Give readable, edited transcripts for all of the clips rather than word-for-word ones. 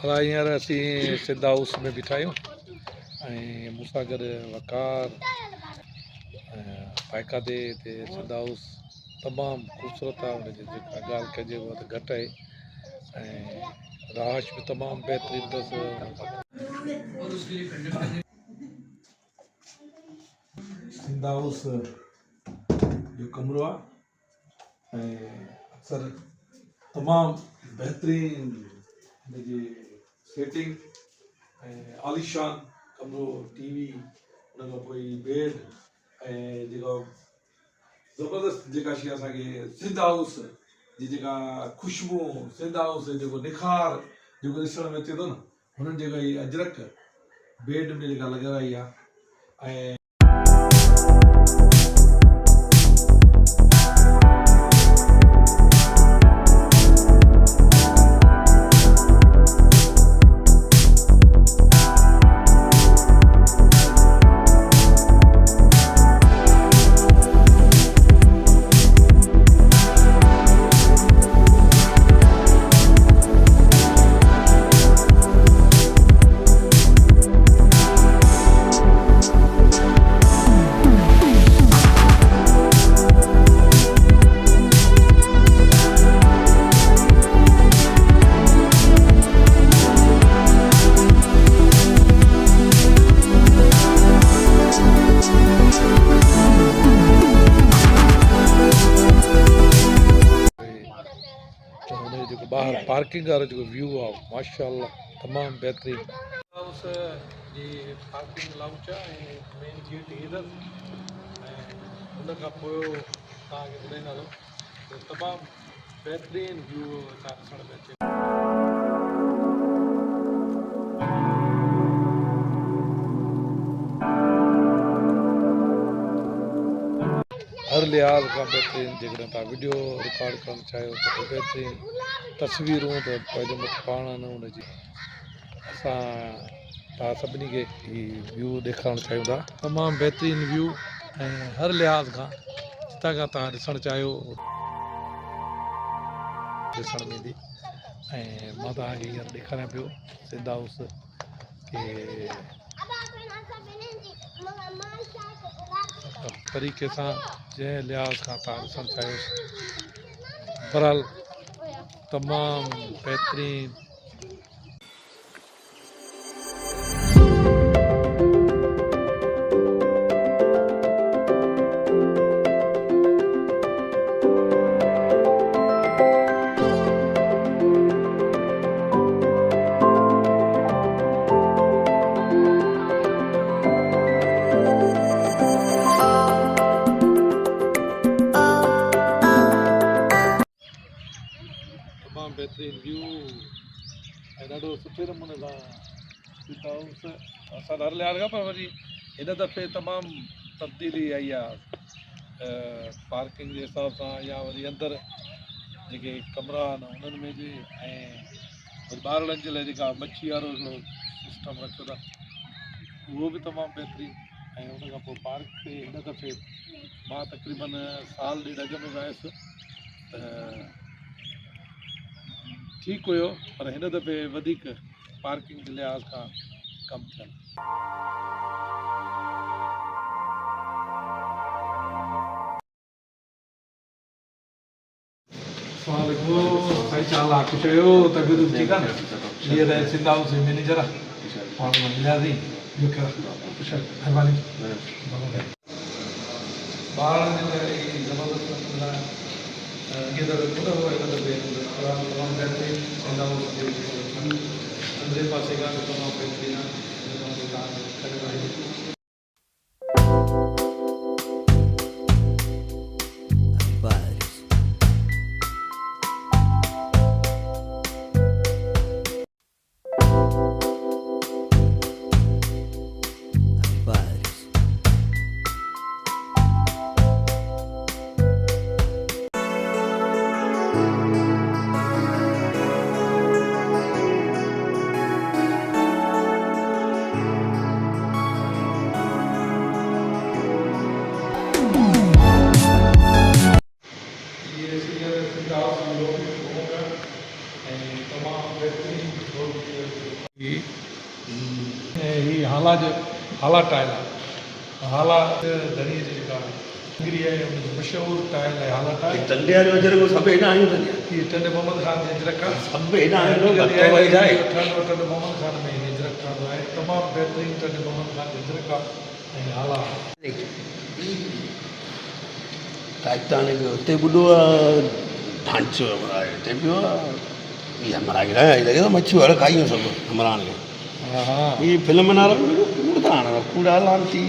अला हींअर असीं सिंध हाउस में बीठा आहियूं ऐं मूंसां गॾु वकार फ़ाइक़ादे हिते सिंध हाउस तमामु ख़ूबसूरत आहे। हुनजी जेका ॻाल्हि कजे उहा त घटि आहे ऐं रहाश बि तमामु बहितरीनु अथसि। सिंध हाउस जो कमरो आहे ऐं अक्सर तमामु बहितरीनु हिनजी सेटिंग ऐं आलिशान कमरो, टीवी, हुन खां पोइ बेड ऐं जेको ज़बरदस्त जेका शइ असांखे सिंध हाउस जी जेका ख़ुशबू, सिंध हाउस जो जेको निखार जेको ॾिसण में अचे थो न, हुननि जेका इहा अजरक बेड में जेका लॻाई आहे ऐं जेको ॿाहिरि पार्किंग वारो जेको व्यू आहे माशाअल्लाह तमामु बहितरीनु। हाउस जी पार्किंग लाउंज आहे ऐं मेन गेट हीअं ऐं हुन खां पोइ तव्हांखे ॿुधाईंदासीं त तमामु बहितरीनु व्यू हितां ॾिसण में अचे। हर लिहाज़ खां बहितरीनु जेकॾहिं तव्हां वीडियो रिकॉर्ड करणु चाहियो त बहितरीनु तस्वीरूं त पंहिंजे मथां पाण न हुनजी असां तव्हां सभिनी खे हीउ व्यू ॾेखारणु चाहियूं था। तमामु बहितरीनु व्यू ऐं हर लिहाज़ खां जितां खां तव्हां ॾिसणु चाहियो ॾिसण में ईंदी। ऐं मां तव्हांखे हींअर ॾेखारियां पियो सिंध हाउस के तरीक़े सां जंहिं लिहाज़ खां तव्हां ॾिसणु चाहियो बहरहाल तमामु बहितरीनु। तमामु बहितरीनु व्यू ऐं ॾाढो सुठे नमूने सां सिंध हाउस असां हर लिहाज़ खां पर वरी हिन दफ़े तमामु तब्दीली आई आहे पार्किंग जे हिसाब सां या वरी अंदरि जेके कमरा आहिनि उन्हनि में बि ऐं वरी ॿारनि जे लाइ जेका मच्छी वारो हिकिड़ो सिस्टम रखियो था उहो बि तमामु बहितरीनु। ऐं हुन खां पोइ पार्क ते हिन दफ़े मां तक़रीबन साल ॾेढ अॻ में वियुसि त ठीकु हुयो पर हिन दफ़े वधीक पार्किंग जे लिहाज़ खां कमु थियनि। साईं चाल आहे ख़ुशि हुयो तबियत ठीकु आहे न? हीअ त सिंध हाउस जो मैनेजर आहे पाण मिलियासीं महिरबानी। ॿारनि जे लाइ ज़बरदस्त अॻे दफ़े खुद हुओ हिन दफ़े तमामु बहितरीनु सिंध हाउस जे अंदरे पासे खां बि तमामु बहितरीनु आहे। ही हाला टाइल आहे हाला दरीअ जी जेका गिरी आहे उनजी मशहूरु टाइल आहे हाला टाइल टंडे वारे वेचारे को सभु हेॾां आहियूं अथनि हीअ टंडे मोहम्मद खान जी हिजरत खां सभु हेॾां आहियूं भतो वही जाए टंडे मोहम्मद खान में हिजरत खां आहे तमामु बहितरीनु टंडे मोहम्मद खान जी हिजरत खां ऐं हाला टाइटानिक हुते ॿुधो आहे ढांचो आहे हिते पियो आहे इहा हमरान लॻे थो मच्छियूं हर खाइयूं सभु हमरान खे हा हा हीअ फिल्म वारा कूड़ा हाणे कूड़ा लानती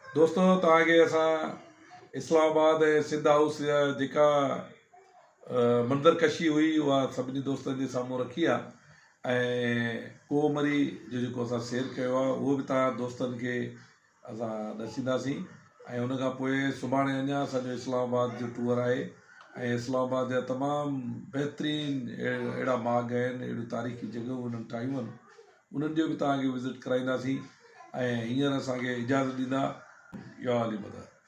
दोस्तों तव्हांखे असां इस्लामाबाद ऐं सिंध हाउस जा जेका मंदरकशी हुई उहा सभिनी दोस्तनि जे साम्हूं रखी आहे ऐं कोमरी जो जेको असां सैर कयो आहे उहो बि तव्हां दोस्तनि खे असां ॾसींदासीं ऐं उन खां पोइ सुभाणे अञा असांजो इस्लामाबाद जो टूर आहे ऐं इस्लामाबाद जा तमामु बहितरीनु अहिड़ा बाग आहिनि अहिड़ियूं तारीख़ी जॻहियूं उन्हनि ठाहियूं आहिनि उन्हनि जो बि तव्हांखे विज़िट कराईंदासीं ऐं हींअर असांखे इजाज़त ॾींदा या अली मदद